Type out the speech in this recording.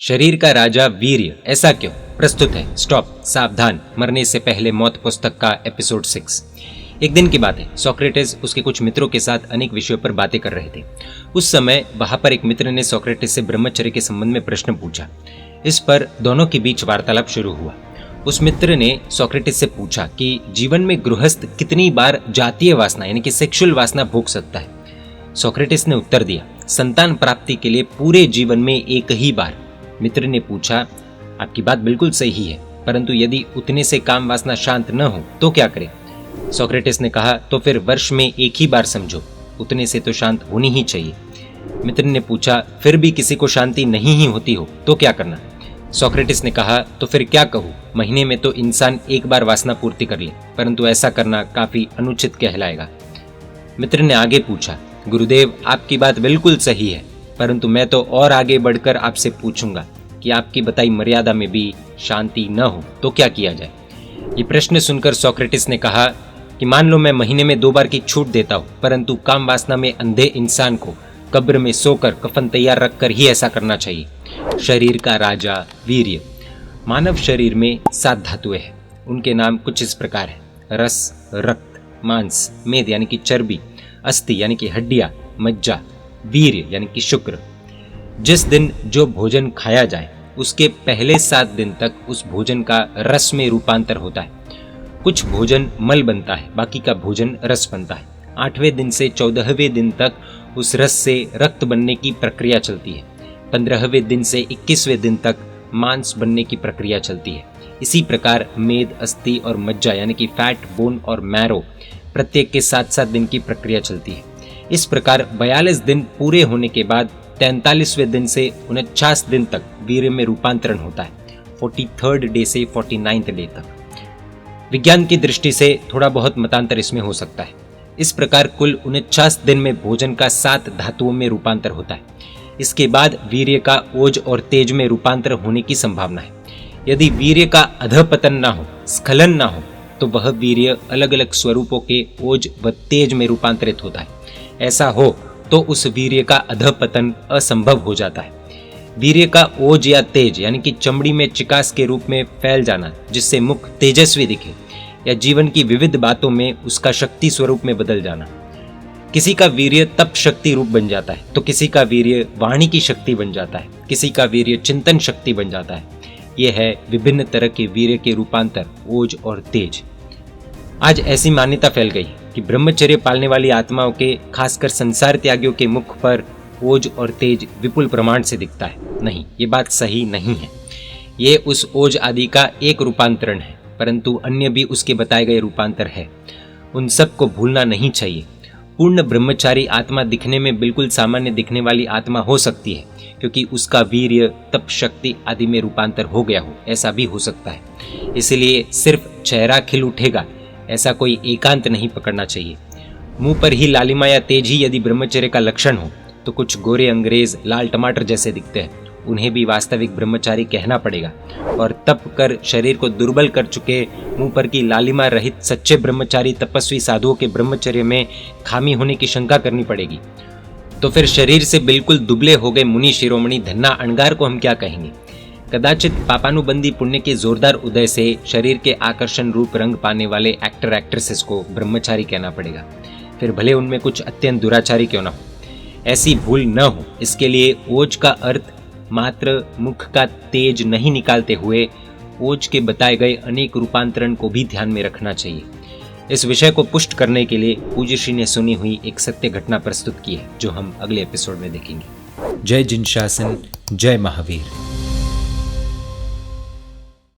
शरीर का राजा वीर्य, ऐसा क्यों? प्रस्तुत है स्टॉप सावधान मरने से पहले मौत पुस्तक का एपिसोड 6। एक दिन की बात है, सोक्रेटिस उसके कुछ मित्रों के साथ अनेक विषयों पर बातें कर रहे थे। उस समय वहां पर एक मित्र ने सोक्रेटिस से ब्रह्मचर्य के संबंध में प्रश्न पूछा। इस पर दोनों के बीच वार्तालाप शुरू हुआ। उस मित्र ने सोक्रेटिस से पूछा कि जीवन में गृहस्थ कितनी बार जातीय वासना यानी कि सेक्सुअल वासना भोग सकता है। सोक्रेटिस ने उत्तर दिया, संतान प्राप्ति के लिए पूरे जीवन में एक ही बार। मित्र ने पूछा, आपकी बात बिल्कुल सही है, परंतु यदि उतने से काम वासना शांत न हो तो क्या करें? सोक्रेटिस ने कहा, तो फिर वर्ष में एक ही बार समझो, उतने से तो शांत होनी ही चाहिए। मित्र ने पूछा, फिर भी किसी को शांति नहीं ही होती हो तो क्या करना? सोक्रेटिस ने कहा, तो फिर क्या कहूँ, महीने में तो इंसान एक बार वासना पूर्ति कर ले, परंतु ऐसा करना काफी अनुचित कहलाएगा। मित्र ने आगे पूछा, गुरुदेव आपकी बात बिल्कुल सही है, परंतु मैं तो और आगे बढ़कर आपसे पूछूंगा कि आपकी बताई मर्यादा में भी शांति न हो तो क्या किया जाए? ये प्रश्न सुनकर सोक्रेटिस ने कहा कि मान लो मैं महीने में 2 बार की छूट देता हूँ, परंतु काम वासना में अंधे इंसान को कब्र में सोकर कफन तैयार रखकर ही ऐसा करना चाहिए। शरीर का राजा वीर्य। मानव शरीर में 7 धातुएं हैं। उनके नाम कुछ इस प्रकार है: रस, रक्त, मांस, मेद यानी कि चर्बी, अस्थि यानी कि हड्डियां, मज्जा, वीर्य यानी कि शुक्र। जिस दिन जो भोजन खाया जाए उसके पहले 7 दिन तक उस भोजन का रस में रूपांतर होता है। कुछ भोजन मल बनता है, बाकी का भोजन रस बनता है। 8वें दिन से 14वें दिन तक उस रस से रक्त बनने की प्रक्रिया चलती है। 15वें दिन से 21वें दिन तक मांस बनने की प्रक्रिया चलती है। इसी प्रकार मेद, अस्थि और मज्जा यानी कि फैट, बोन और मैरो प्रत्येक के 7-7 दिन की प्रक्रिया चलती है। इस प्रकार 42 दिन पूरे होने के बाद 43वें दिन से 49 दिन तक वीर्य में रूपांतरण होता है। 43rd डे से 49th डे तक। विज्ञान की दृष्टि से थोड़ा बहुत मतांतर इसमें हो सकता है। इस प्रकार कुल 49 दिन में भोजन का 7 धातुओं में रूपांतर होता है। इसके बाद वीर्य का ओज और तेज में रूपांतर होने की संभावना है। यदि वीर्य का अधपतन ना हो, स्खलन ना हो, तो वह वीर्य अलग अलग स्वरूपों के ओज व तेज में रूपांतरित होता है। ऐसा हो तो उस वीर्य का अधपतन असंभव हो जाता है। वीर्य का ओज या तेज यानी कि चमड़ी में चिकास के रूप में फैल जाना, जिससे मुख तेजस्वी दिखे, या जीवन की विविध बातों में उसका शक्ति स्वरूप में बदल जाना। किसी का वीर्य तप शक्ति रूप बन जाता है, तो किसी का वीर्य वाणी की शक्ति बन जाता है, किसी का वीर्य चिंतन शक्ति बन जाता है। यह है विभिन्न तरह के वीर्य के रूपांतर, ओज और तेज। आज ऐसी मान्यता फैल गई कि ब्रह्मचर्य पालने वाली आत्माओं के, खासकर संसार त्यागियों के मुख पर ओज और तेज विपुल प्रमाण से दिखता है। नहीं, ये बात सही नहीं है। ये उस ओज आदि का एक रूपांतरण है, परंतु अन्य भी उसके बताए गए रूपांतर है। उन सब को भूलना नहीं चाहिए। पूर्ण ब्रह्मचारी आत्मा दिखने में बिल्कुल सामान्य दिखने वाली आत्मा हो सकती है, क्योंकि उसका वीर्य, तप शक्ति आदि में रूपांतर हो गया हो, ऐसा भी हो सकता है। इसलिए सिर्फ चेहरा खिल उठेगा ऐसा कोई एकांत नहीं पकड़ना चाहिए। मुंह पर ही लालिमा या तेज ही यदि ब्रह्मचर्य का लक्षण हो तो कुछ गोरे अंग्रेज लाल टमाटर जैसे दिखते हैं, उन्हें भी वास्तविक ब्रह्मचारी कहना पड़ेगा। और तप कर शरीर को दुर्बल कर चुके, मुंह पर की लालिमा रहित सच्चे ब्रह्मचारी तपस्वी साधुओं के ब्रह्मचर्य में खामी होने की शंका करनी पड़ेगी। तो फिर शरीर से बिल्कुल दुबले हो गए मुनि शिरोमणि धन्ना अणगार को हम क्या कहेंगे? कदाचित पापानुबंधी पुण्य के जोरदार उदय से शरीर के आकर्षण रूप रंग पाने वाले एक्टर एक्ट्रेसेस को ब्रह्मचारी कहना पड़ेगा, फिर भले उनमें कुछ अत्यंत दुराचारी क्यों ना हो। ऐसी भूल न हो, इसके लिए ओज का अर्थ मात्र मुख का तेज नहीं निकालते हुए ओज के बताए गए अनेक रूपांतरण को भी ध्यान में रखना चाहिए। इस विषय को पुष्ट करने के लिए पूज्य श्री ने सुनी हुई एक सत्य घटना प्रस्तुत की है, जो हम अगले एपिसोड में देखेंगे। जय जिनशासन, जय महावीर।